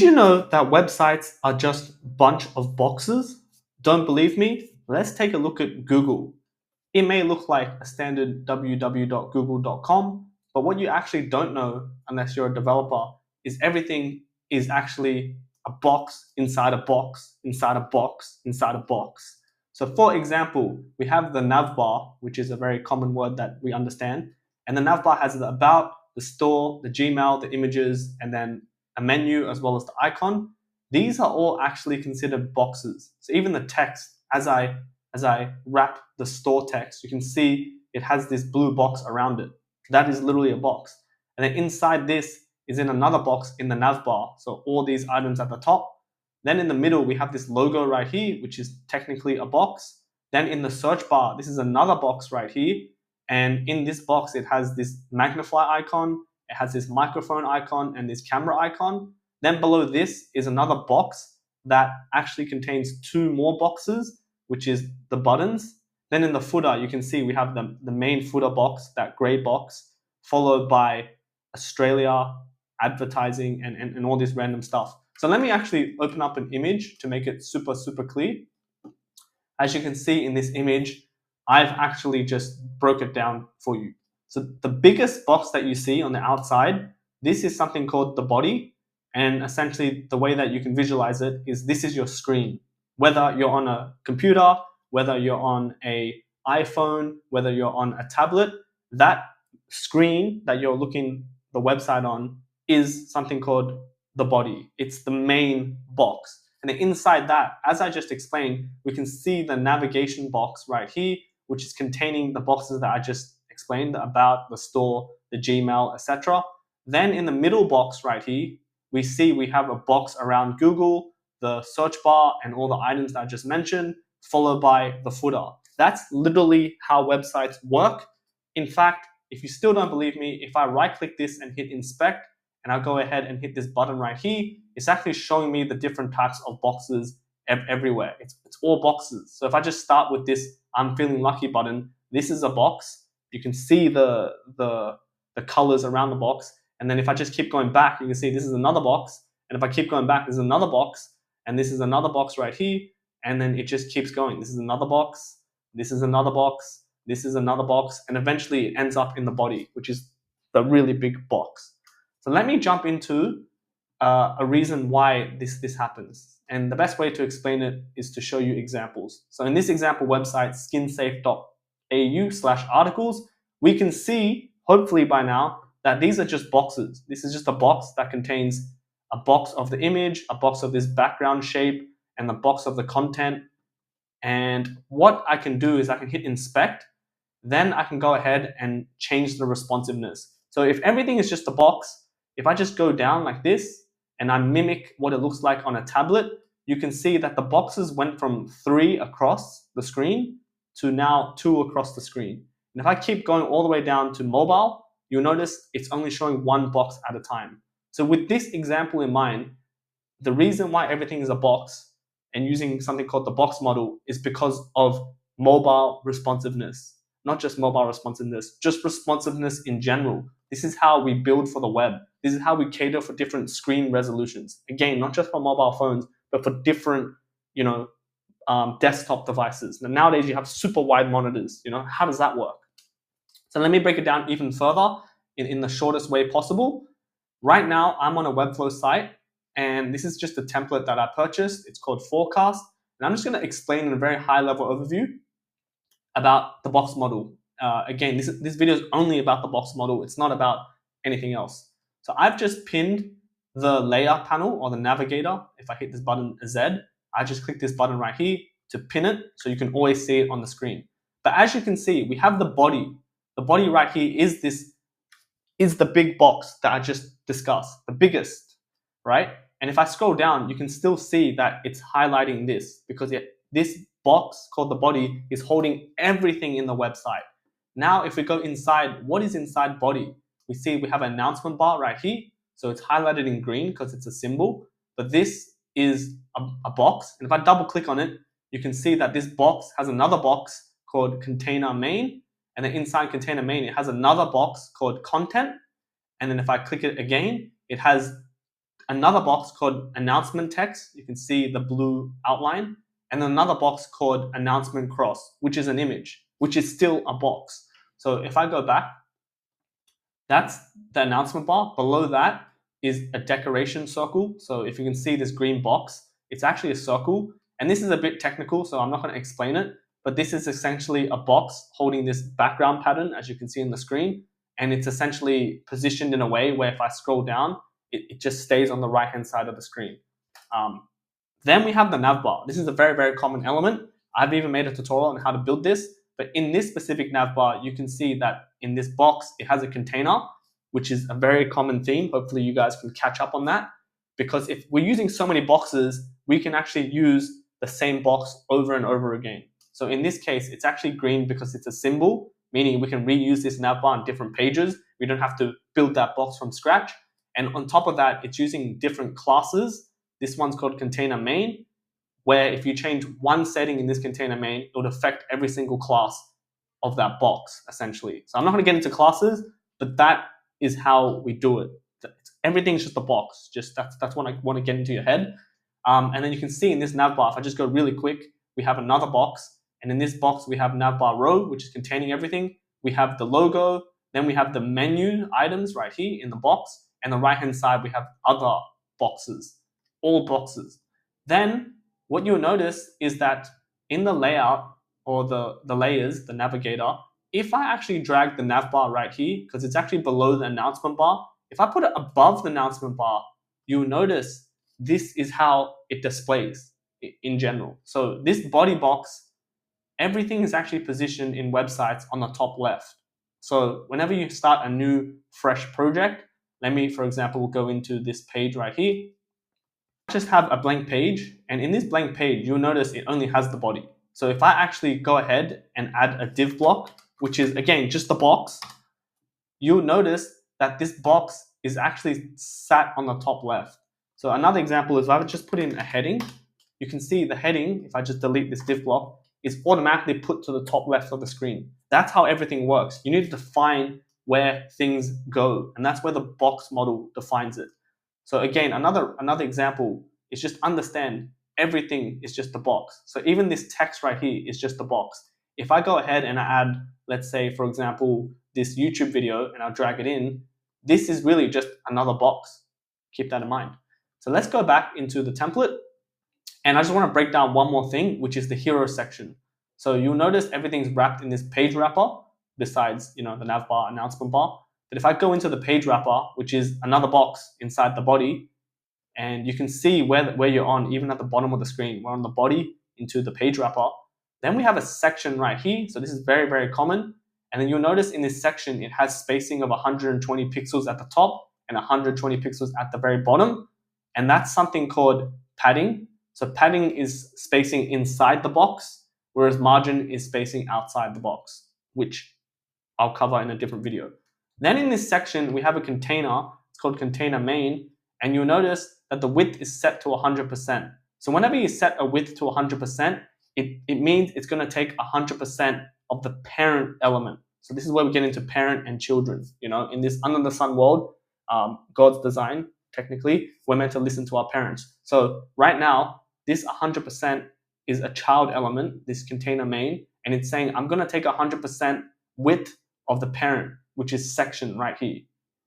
Did you know that websites are just a bunch of boxes? Don't believe me? Let's take a look at Google. It may look like a standard www.google.com, but what you actually don't know, unless you're a developer, is everything is actually a box inside a box, inside a box, inside a box. So for example, we have the navbar, which is a very common word that we understand. And the navbar has the about, the store, the Gmail, the images, and then a menu as well as the icon. These are all actually considered boxes. So even the text, as I wrap the store text, you can see it has this blue box around it. That is literally a box. And then inside this is in another box in the navbar. So all these items at the top. Then in the middle, we have this logo right here, which is technically a box. Then in the search bar, this is another box right here. And in this box, it has this magnify icon, it has this microphone icon and this camera icon. Then below this is another box that actually contains two more boxes, which is the buttons. Then in the footer, you can see we have the main footer box, that gray box, followed by Australia, advertising, and all this random stuff. So let me actually open up an image to make it super, super clear. As you can see in this image, I've actually just broke it down for you. So the biggest box that you see on the outside, this is something called the body. And essentially the way that you can visualize it is this is your screen. Whether you're on a computer, whether you're on an iPhone, whether you're on a tablet, that screen that you're looking the website on is something called the body. It's the main box. And then inside that, as I just explained, we can see the navigation box right here, which is containing the boxes that I just explained about, the store, the Gmail, etc. Then in the middle box right here, we see we have a box around Google, the search bar, and all the items that I just mentioned, followed by the footer. That's literally how websites work. In fact, if you still don't believe me, if I right-click this and hit inspect, and I'll go ahead and hit this button right here, it's actually showing me the different types of boxes everywhere. It's all boxes. So if I just start with this I'm feeling lucky button, this is a box. You can see the colors around the box. And then if I just keep going back, you can see this is another box. And if I keep going back, this is another box. And this is another box right here. And then it just keeps going. This is another box. This is another box. This is another box. And eventually it ends up in the body, which is the really big box. So let me jump into a reason why this happens. And the best way to explain it is to show you examples. So in this example website, skinsafe.au/articles, we can see, hopefully by now, that these are just boxes. This is just a box that contains a box of the image, a box of this background shape, and the box of the content. And what I can do is I can hit inspect, then I can go ahead and change the responsiveness. So if everything is just a box, if I just go down like this, and I mimic what it looks like on a tablet, you can see that the boxes went from 3 across the screen to now 2 across the screen. And if I keep going all the way down to mobile, you'll notice it's only showing one box at a time. So with this example in mind, the reason why everything is a box and using something called the box model is because of mobile responsiveness. Not just mobile responsiveness, just responsiveness in general. This is how we build for the web. This is how we cater for different screen resolutions. Again, not just for mobile phones, but for different, desktop devices. And nowadays you have super wide monitors. How does that work? So let me break it down even further in the shortest way possible. Right now, I'm on a Webflow site, and this is just a template that I purchased. It's called Forecast. And I'm just going to explain in a very high-level overview about the box model. Again, this video is only about the box model. It's not about anything else. So I've just pinned the layout panel or the navigator. If I hit this button Z, I just click this button right here to pin it so you can always see it on the screen. But as you can see, we have the body. The body right here is the big box that I just discussed, the biggest, right? And if I scroll down, you can still see that it's highlighting this because this box called the body is holding everything in the website. Now, if we go inside, what is inside body? We see we have an announcement bar right here. So it's highlighted in green because it's a symbol. But this is a box. And if I double click on it, you can see that this box has another box called container main. And then inside container main, it has another box called content. And then if I click it again, it has another box called announcement text. You can see the blue outline, and another box called announcement cross, which is an image, which is still a box. So if I go back, that's the announcement bar. Below that is a decoration circle. So if you can see this green box, it's actually a circle. And this is a bit technical, so I'm not going to explain it. But this is essentially a box holding this background pattern, as you can see on the screen. And it's essentially positioned in a way where if I scroll down, it just stays on the right-hand side of the screen. Then we have the nav bar. This is a very, very common element. I've even made a tutorial on how to build this. But in this specific nav bar, you can see that in this box, it has a container, which is a very common theme. Hopefully you guys can catch up on that. Because if we're using so many boxes, we can actually use the same box over and over again. So in this case, it's actually green because it's a symbol, meaning we can reuse this nav bar on different pages. We don't have to build that box from scratch. And on top of that, it's using different classes. This one's called container main, where if you change one setting in this container main, it would affect every single class of that box, essentially. So I'm not going to get into classes, but that is how we do it. Everything's just a box. Just that's what I want to get into your head. And then you can see in this nav bar, if I just go really quick, we have another box. And in this box, we have nav bar row, which is containing everything. We have the logo. Then we have the menu items right here in the box. And the right-hand side, we have other boxes, all boxes. Then what you'll notice is that in the layout or the layers, the navigator, if I actually drag the nav bar right here, because it's actually below the announcement bar, if I put it above the announcement bar, you'll notice this is how it displays in general. So this body box, everything is actually positioned in websites on the top left. So whenever you start a new fresh project, let me, for example, go into this page right here. Just have a blank page, and in this blank page, you'll notice it only has the body. So if I actually go ahead and add a div block, which is again just the box, you'll notice that this box is actually sat on the top left. So another example is if I just put in a heading, you can see the heading, if I just delete this div block, is automatically put to the top left of the screen. That's how everything works. You need to define where things go, and that's where the box model defines it. So again, another example is just understand everything is just the box. So even this text right here is just the box. If I go ahead and I add, let's say, for example, this YouTube video and I'll drag it in, this is really just another box. Keep that in mind. So let's go back into the template. And I just want to break down one more thing, which is the hero section. So you'll notice everything's wrapped in this page wrapper, besides, the nav bar, announcement bar. But if I go into the page wrapper, which is another box inside the body, and you can see where you're on, even at the bottom of the screen, we're on the body into the page wrapper. Then we have a section right here. So this is very, very common. And then you'll notice in this section, it has spacing of 120 pixels at the top and 120 pixels at the very bottom. And that's something called padding. So padding is spacing inside the box, whereas margin is spacing outside the box, which I'll cover in a different video. Then in this section, we have a container. It's called container main. And you'll notice that the width is set to 100%. So whenever you set a width to 100%, it means it's going to take 100% of the parent element. So this is where we get into parent and children. In this under the sun world, God's design, technically, we're meant to listen to our parents. So right now, this 100% is a child element, this container main, and it's saying I'm going to take 100% width of the parent, which is section right here,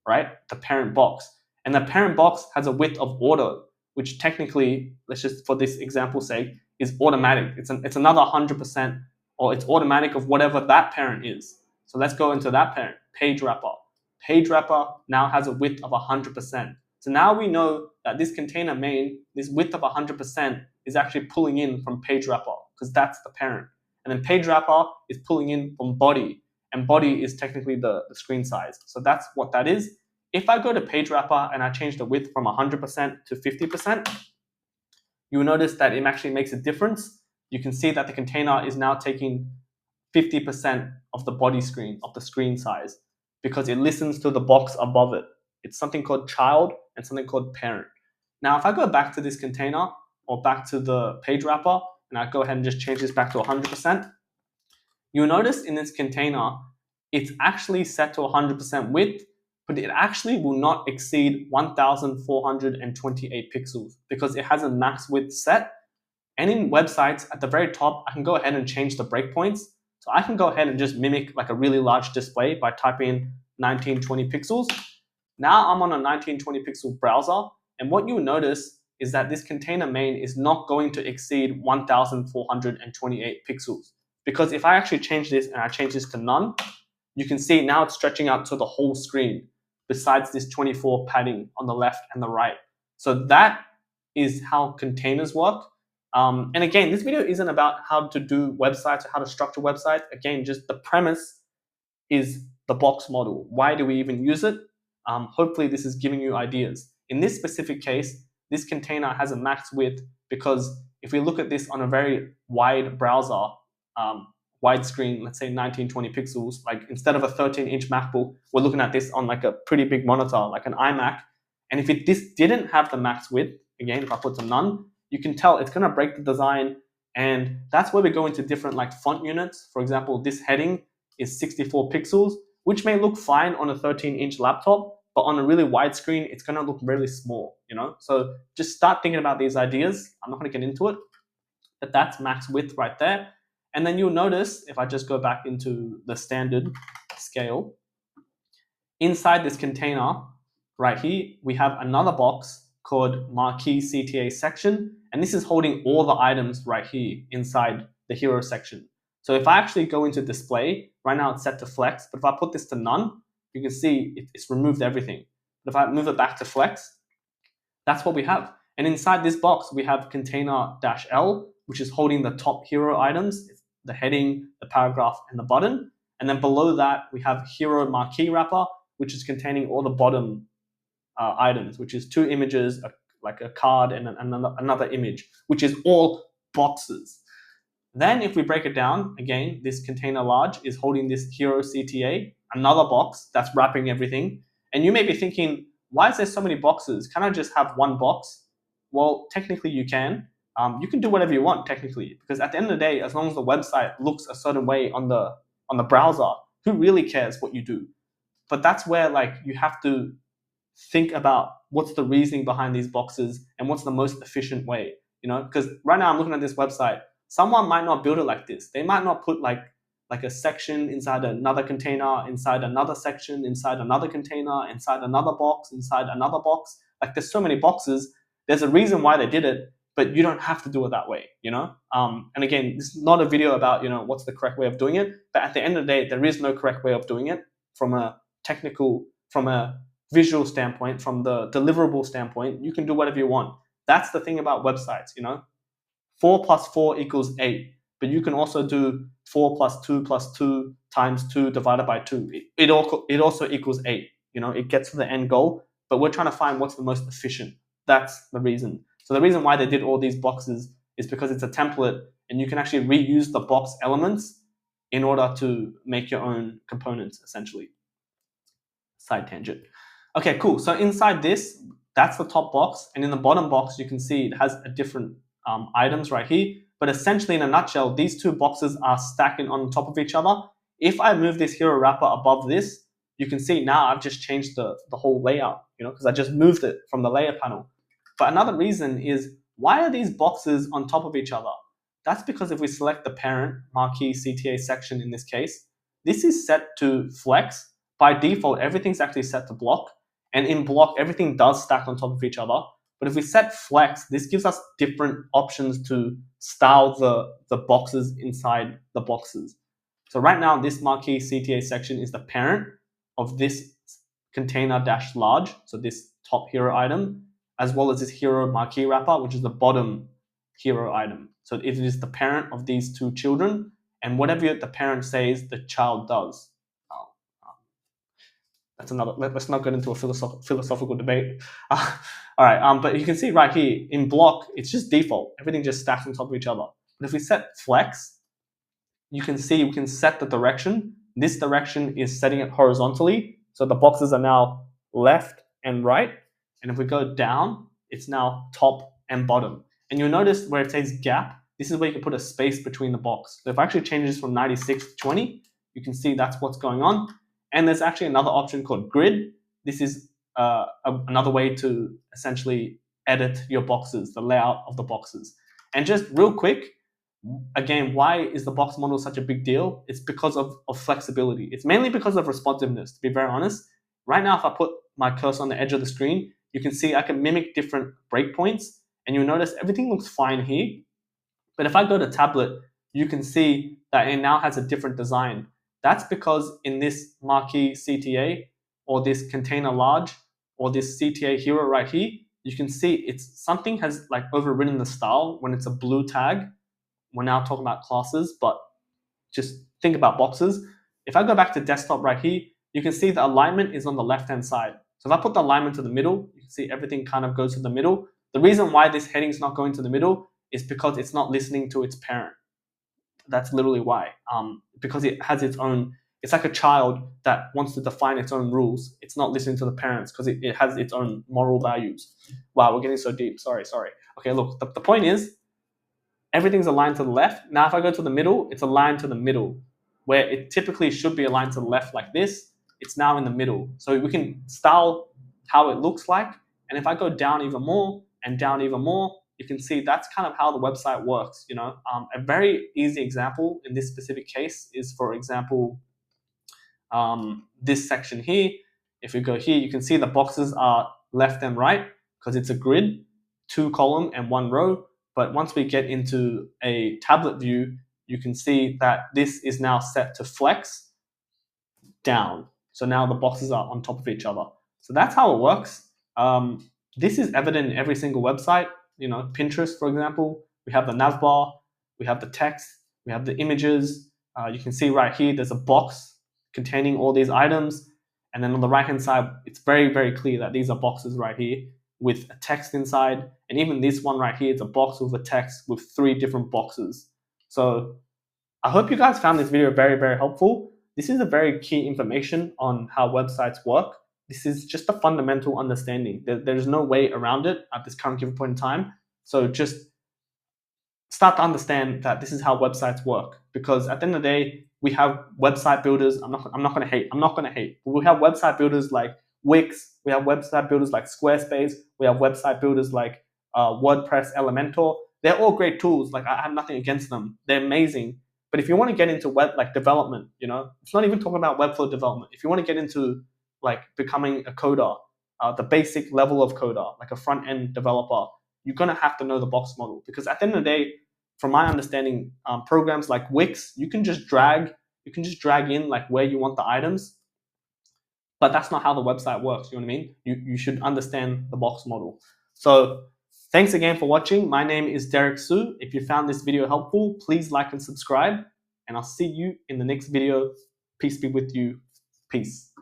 right? The parent box. And the parent box has a width of order, which technically, let's just for this example's sake, is automatic. It's another 100%, or it's automatic of whatever that parent is. So let's go into that parent, page wrapper. Page wrapper now has a width of 100%. So now we know that this container main, this width of 100% is actually pulling in from page wrapper, because that's the parent. And then page wrapper is pulling in from body, and body is technically the screen size. So that's what that is. If I go to page wrapper and I change the width from 100% to 50%, you will notice that it actually makes a difference. You can see that the container is now taking 50% of the body screen, of the screen size, because it listens to the box above it. It's something called child and something called parent. Now, if I go back to this container or back to the page wrapper, and I go ahead and just change this back to 100%, you'll notice in this container, it's actually set to 100% width, but it actually will not exceed 1428 pixels because it has a max width set. And in websites, at the very top, I can go ahead and change the breakpoints. So I can go ahead and just mimic like a really large display by typing in 1920 pixels. Now I'm on a 1920 pixel browser, and what you'll notice is that this container main is not going to exceed 1428 pixels. Because if I actually change this and I change this to none, you can see now it's stretching out to the whole screen, besides this 24 padding on the left and the right. So that is how containers work. And again, this video isn't about how to do websites or how to structure websites. Again, just the premise is the box model. Why do we even use it? Hopefully this is giving you ideas. In this specific case, this container has a max width because if we look at this on a very wide browser, widescreen, let's say 1920 pixels, like instead of a 13-inch MacBook, we're looking at this on like a pretty big monitor, like an iMac. And if this didn't have the max width, again, if I put to none, you can tell it's going to break the design. And that's where we go into different like font units. For example, this heading is 64 pixels, which may look fine on a 13-inch laptop, but on a really wide screen, it's going to look really small, you know? So just start thinking about these ideas. I'm not going to get into it, but that's max width right there. And then you'll notice, if I just go back into the standard scale, inside this container right here, we have another box called Marquee CTA section. And this is holding all the items right here inside the hero section. So if I actually go into display, right now it's set to flex, but if I put this to none, you can see it's removed everything. But if I move it back to flex, that's what we have. And inside this box, we have container-L, which is holding the top hero items, the heading, the paragraph, and the button. And then below that, we have hero marquee wrapper, which is containing all the bottom items, which is 2 images, like a card and another image, which is all boxes. Then if we break it down, again, this container large is holding this hero CTA, another box that's wrapping everything. And you may be thinking, why is there so many boxes? Can I just have one box? Well, technically you can. You can do whatever you want technically, because at the end of the day, as long as the website looks a certain way on the browser, who really cares what you do? But that's where like you have to think about what's the reasoning behind these boxes and what's the most efficient way, you know? Because right now I'm looking at this website. Someone might not build it like this. They might not put like a section inside another container, inside another section, inside another container, inside another box, inside another box. Like there's so many boxes. There's a reason why they did it, but you don't have to do it that way, you know? And again, this is not a video about, you know, what's the correct way of doing it, but at the end of the day, there is no correct way of doing it from a technical, from a visual standpoint, from the deliverable standpoint. You can do whatever you want. That's the thing about websites, you know? 4 plus 4 equals 8, but you can also do 4 plus 2 plus 2 times 2 divided by 2. It also equals 8. You know, it gets to the end goal, but we're trying to find what's the most efficient. That's the reason. So the reason why they did all these boxes is because it's a template and you can actually reuse the box elements in order to make your own components, essentially. Side tangent. Okay, cool. So inside this, that's the top box. And in the bottom box, you can see it has a different items right here. But essentially, in a nutshell, these two boxes are stacking on top of each other. If I move this hero wrapper above this, you can see now I've just changed the whole layout, you know, because I just moved it from the layer panel. But another reason is, why are these boxes on top of each other? That's because if we select the parent marquee CTA section in this case, this is set to flex. By default, everything's actually set to block. And in block, everything does stack on top of each other. But if we set flex, this gives us different options to style the boxes inside the boxes. So right now, this marquee CTA section is the parent of this container-large, so this top hero item, as well as this hero marquee wrapper, which is the bottom hero item. So it is the parent of these two children, and whatever the parent says, the child does. That's another. Let's not get into a philosophical debate. All right, but you can see right here in block, it's just default. Everything just stacks on top of each other. But if we set flex, you can see we can set the direction. This direction is setting it horizontally, so the boxes are now left and right. And if we go down, it's now top and bottom. And you'll notice where it says gap, this is where you can put a space between the box. So if I actually change this from 96 to 20, you can see that's what's going on. And there's actually another option called grid. this is another way to essentially edit your boxes, the layout of the boxes. And just real quick, again, why is the box model such a big deal? It's because of flexibility. It's mainly because of responsiveness, to be very honest. Right now, if I put my cursor on the edge of the screen, you can see I can mimic different breakpoints, and you'll notice everything looks fine here. But if I go to tablet, you can see that it now has a different design. That's because in this marquee CTA, or this container large, or this CTA hero right here, you can see it's something has like overridden the style when it's a blue tag. We're now talking about classes, but just think about boxes. If I go back to desktop right here, you can see the alignment is on the left-hand side. So if I put the alignment to the middle, you can see everything kind of goes to the middle. The reason why this heading is not going to the middle is because it's not listening to its parent. That's literally why. Because it has its own, it's like a child that wants to define its own rules. It's not listening to the parents because it has its own moral values. Wow, we're getting so deep. Sorry. Okay, look, the point is, everything's aligned to the left. Now, if I go to the middle, it's aligned to the middle, where it typically should be aligned to the left like this. It's now in the middle. So we can style how it looks like. And if I go down even more and down even more, you can see that's kind of how the website works. A very easy example in this specific case is, for example, this section here. If we go here, you can see the boxes are left and right because it's a grid, 2 column and 1 row. But once we get into a tablet view, you can see that this is now set to flex down. So now the boxes are on top of each other. So that's how it works. This is evident in every single website. Pinterest, for example, we have the navbar, we have the text, we have the images. You can see right here, there's a box containing all these items. And then on the right-hand side, it's very, very clear that these are boxes right here with a text inside. And even this one right here is a box with a text with 3 different boxes. So I hope you guys found this video very, very helpful. This is a very key information on how websites work. This is just a fundamental understanding. There's no way around it at this current given point in time. So just start to understand that this is how websites work. Because at the end of the day, we have website builders. I'm not going to hate. We have website builders like Wix. We have website builders like Squarespace. We have website builders like WordPress, Elementor. They're all great tools. Like, I have nothing against them. They're amazing. But if you want to get into web development, it's not even talking about Webflow development. If you want to get into becoming a coder, the basic level of coder, like a front end developer, you're gonna have to know the box model, because at the end of the day, from my understanding, programs like Wix, you can just drag in where you want the items, but that's not how the website works. You know what I mean? You should understand the box model. So thanks again for watching. My name is Derek Su. If you found this video helpful, please like and subscribe, and I'll see you in the next video. Peace be with you. Peace.